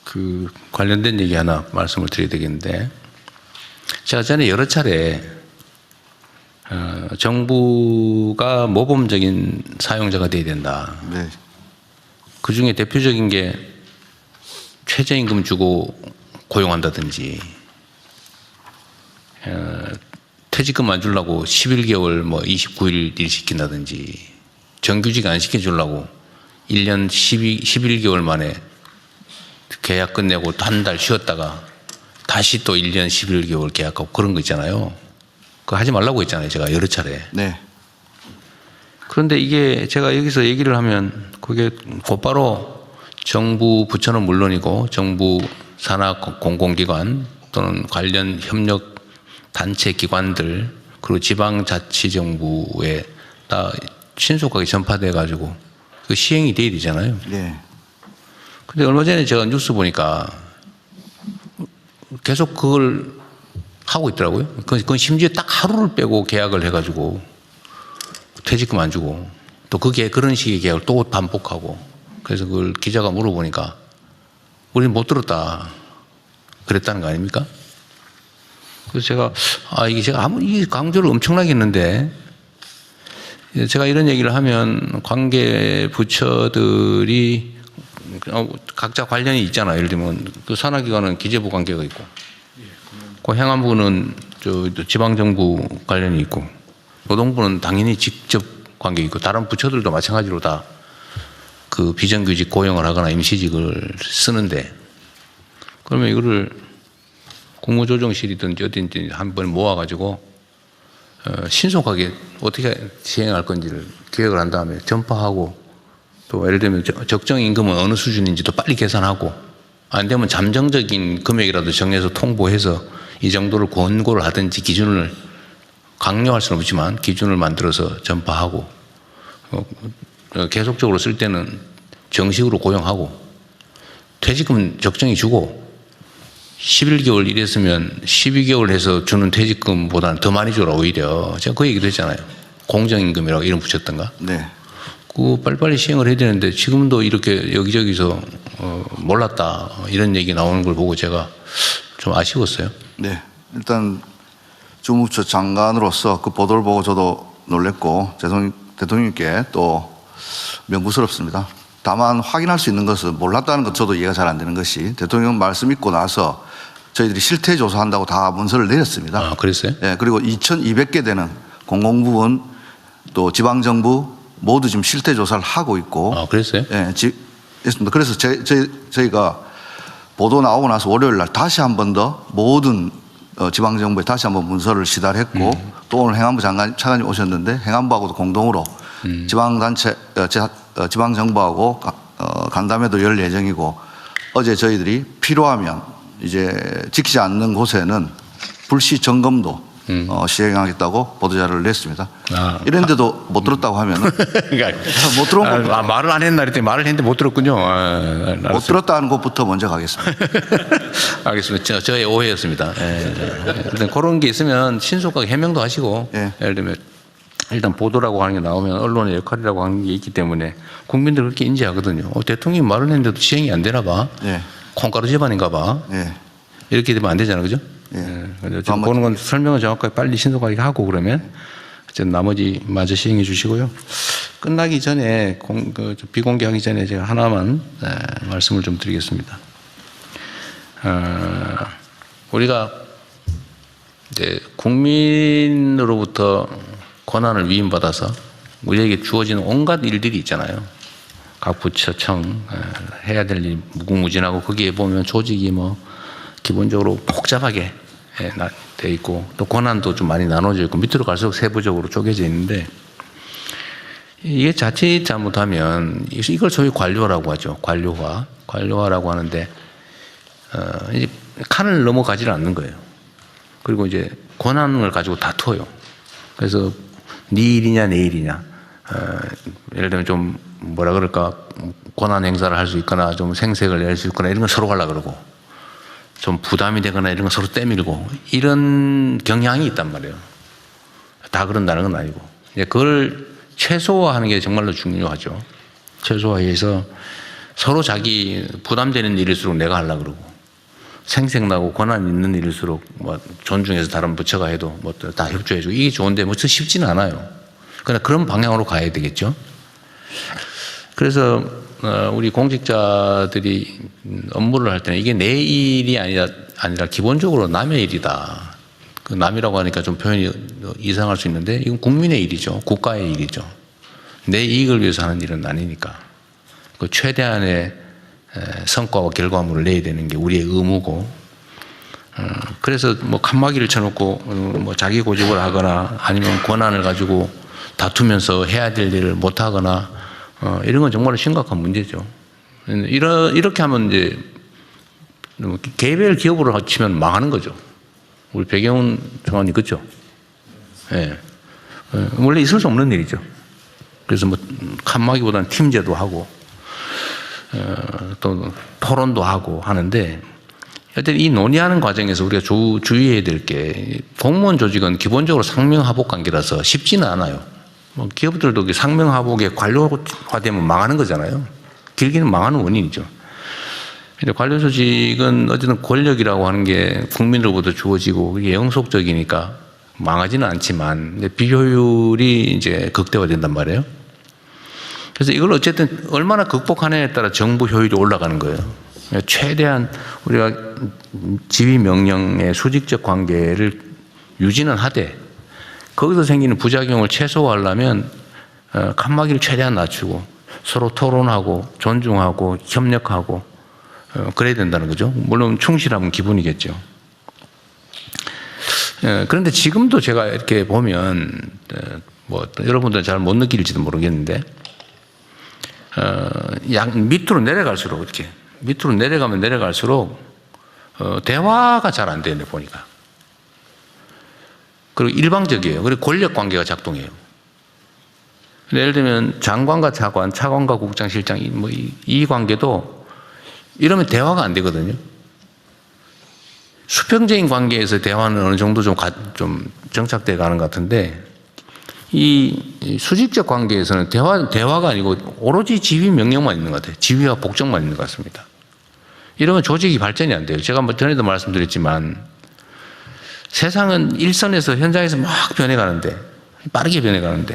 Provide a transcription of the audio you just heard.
그 관련된 얘기 하나 말씀을 드려야 되겠는데, 제가 전에 여러 차례 정부가 모범적인 사용자가 돼야 된다. 네. 그 중에 대표적인 게 최저임금 주고 고용한다든지, 퇴직금 안 주려고 11개월 뭐 29일 일 시킨다든지, 정규직 안 시켜주려고 1년 11개월 만에 계약 끝내고 한 달 쉬었다가 다시 또 1년 11개월 계약하고 그런 거 있잖아요. 그거 하지 말라고 했잖아요, 제가 여러 차례. 네. 그런데 이게 제가 여기서 얘기를 하면 그게 곧바로 정부 부처는 물론이고 정부 산하 공공기관 또는 관련 협력 단체 기관들 그리고 지방자치정부에 다 신속하게 전파돼 가지고 그 시행이 돼야 되잖아요. 네. 근데 얼마 전에 제가 뉴스 보니까 계속 그걸 하고 있더라고요. 그건 심지어 딱 하루를 빼고 계약을 해가지고 퇴직금 안 주고 또 그게 그런 식의 계약을 또 반복하고, 그래서 그걸 기자가 물어보니까 우리는 못 들었다 그랬다는 거 아닙니까? 그래서 제가 이게 제가 아무리 강조를 엄청나게 했는데, 제가 이런 얘기를 하면 관계 부처들이 각자 관련이 있잖아요. 예를 들면 그 산하기관은 기재부 관계가 있고, 그 행안부는 지방정부 관련이 있고, 노동부는 당연히 직접 관계 있고, 다른 부처들도 마찬가지로 다 그 비정규직 고용을 하거나 임시직을 쓰는데, 그러면 이거를 국무조정실이든지 어딘지 한 번에 모아가지고 신속하게 어떻게 시행할 건지를 기획을 한 다음에 전파하고, 또 예를 들면 적정 임금은 어느 수준인지도 빨리 계산하고, 안 되면 잠정적인 금액이라도 정해서 통보해서 이 정도를 권고를 하든지 기준을 강요할 수는 없지만 기준을 만들어서 전파하고, 계속적으로 쓸 때는 정식으로 고용하고, 퇴직금 적정히 주고, 11개월 일했으면 12개월 해서 주는 퇴직금보다는 더 많이 줘라 오히려. 제가 그 얘기도 했잖아요. 공정임금이라고 이름 붙였던가. 네. 그 빨리빨리 시행을 해야 되는데 지금도 이렇게 여기저기서 몰랐다 이런 얘기 나오는 걸 보고 제가 좀 아쉬웠어요. 네. 일단 주무부처 장관으로서 그 보도를 보고 저도 놀랬고 대통령님께 또 명부스럽습니다. 다만 확인할 수 있는 것은 몰랐다는 것 저도 이해가 잘 안 되는 것이, 대통령 말씀 있고 나서 저희들이 실태 조사한다고 다 문서를 내렸습니다. 아, 그랬어요? 네. 그리고 2,200개 되는 공공부문 또 지방정부 모두 지금 실태 조사를 하고 있고. 아, 그랬어요? 예, 했습니다. 그래서 저희가 보도 나오고 나서 월요일 날 다시 한 번 더 모든 지방정부에 다시 한번 문서를 시달했고, 또 오늘 행안부 차관님 오셨는데 행안부하고도 공동으로 지방단체, 지방정부하고 간담회도 열 예정이고, 어제 저희들이 필요하면 이제 지키지 않는 곳에는 불시 점검도 시행하겠다고 보도자료를 냈습니다. 이런데도 못 들었다고 하면은 그러니까 못 들은 것부터 말을 안 했나 그랬더니 말을 했는데 못 들었군요. 못 들었다는 것부터 먼저 가겠습니다. 알겠습니다. 저의 오해였습니다. 일단 그런 게 있으면 신속하게 해명도 하시고, 예를 들면 일단 보도라고 하는 게 나오면 언론의 역할이라고 하는 게 있기 때문에 국민들 그렇게 인지하거든요. 대통령이 말을 했는데도 시행이 안 되나 봐. 콩가루 집안인가 봐. 이렇게 되면 안 되잖아요, 그죠? 지금 보는 건 설명을 정확하게 빨리 신속하게 하고, 그러면 나머지 마저 시행해 주시고요. 끝나기 전에 비공개하기 전에 제가 하나만 말씀을 좀 드리겠습니다. 우리가 이제 국민으로부터 권한을 위임받아서 우리에게 주어지는 온갖 일들이 있잖아요. 각 부처청 해야 될 일 무궁무진하고, 거기에 보면 조직이 뭐 기본적으로 복잡하게 돼 있고, 또 권한도 좀 많이 나눠져 있고, 밑으로 갈수록 세부적으로 쪼개져 있는데, 이게 자칫 잘못하면 이걸 소위 관료라고 하죠. 관료화라고 하는데, 이제 칸을 넘어가지를 않는 거예요. 그리고 이제 권한을 가지고 다퉈요. 그래서 네 일이냐 내 일이냐, 예를 들면 좀 뭐라 그럴까, 권한 행사를 할 수 있거나 좀 생색을 낼 수 있거나 이런 건 서로 하려고 그러고, 좀 부담이 되거나 이런 건 서로 떼밀고, 이런 경향이 있단 말이에요. 다 그런다는 건 아니고, 이제 그걸 최소화하는 게 정말로 중요하죠. 최소화해서 서로 자기 부담되는 일일수록 내가 하려고 그러고 생색나고 권한 있는 일일수록 뭐 존중해서 다른 부처가 해도 뭐 다 협조해주고 이게 좋은데 뭐 쉽지는 않아요. 그러나 그런 방향으로 가야 되겠죠. 그래서 우리 공직자들이 업무를 할 때는 이게 내 일이 아니라 기본적으로 남의 일이다. 그 남이라고 하니까 좀 표현이 이상할 수 있는데 이건 국민의 일이죠. 국가의 일이죠. 내 이익을 위해서 하는 일은 아니니까. 그 최대한의 성과와 결과물을 내야 되는 게 우리의 의무고. 그래서 뭐 칸막이를 쳐놓고 뭐 자기 고집을 하거나 아니면 권한을 가지고 다투면서 해야 될 일을 못 하거나 이런 건 정말 심각한 문제죠. 이렇게 하면 이제 개별 기업으로 치면 망하는 거죠. 우리 배경훈 장관이 그렇죠. 예. 원래 있을 수 없는 일이죠. 그래서 뭐 칸막이보다는 팀제도 하고 또 토론도 하고 하는데 하여튼 이 논의하는 과정에서 우리가 주의해야 될 게 공무원 조직은 기본적으로 상명하복 관계라서 쉽지는 않아요. 뭐 기업들도 상명하복에 관료화되면 망하는 거잖아요. 길게는 망하는 원인이죠. 근데 관료 조직은 어쨌든 권력이라고 하는 게 국민으로부터 주어지고 그게 영속적이니까 망하지는 않지만 비효율이 이제 극대화된단 말이에요. 그래서 이걸 어쨌든 얼마나 극복하느냐에 따라 정부 효율이 올라가는 거예요. 최대한 우리가 지휘 명령의 수직적 관계를 유지는 하되 거기서 생기는 부작용을 최소화하려면 칸막이를 최대한 낮추고 서로 토론하고 존중하고 협력하고 그래야 된다는 거죠. 물론 충실하면 기본이겠죠. 그런데 지금도 제가 이렇게 보면 뭐 여러분들은 잘 못 느낄지도 모르겠는데 밑으로 내려갈수록 이렇게 밑으로 내려가면 내려갈수록 대화가 잘 안 되네 보니까. 그리고 일방적이에요. 그리고 권력 관계가 작동해요. 예를 들면 장관과 차관, 차관과 국장, 실장 뭐 이 관계도 이러면 대화가 안 되거든요. 수평적인 관계에서 대화는 어느 정도 좀 정착돼 가는 것 같은데 이 수직적 관계에서는 대화가 아니고 오로지 지휘 명령만 있는 것 같아요. 지휘와 복종만 있는 것 같습니다. 이러면 조직이 발전이 안 돼요. 제가 뭐 전에도 말씀드렸지만 세상은 일선에서 현장에서 막 변해가는데 빠르게 변해가는데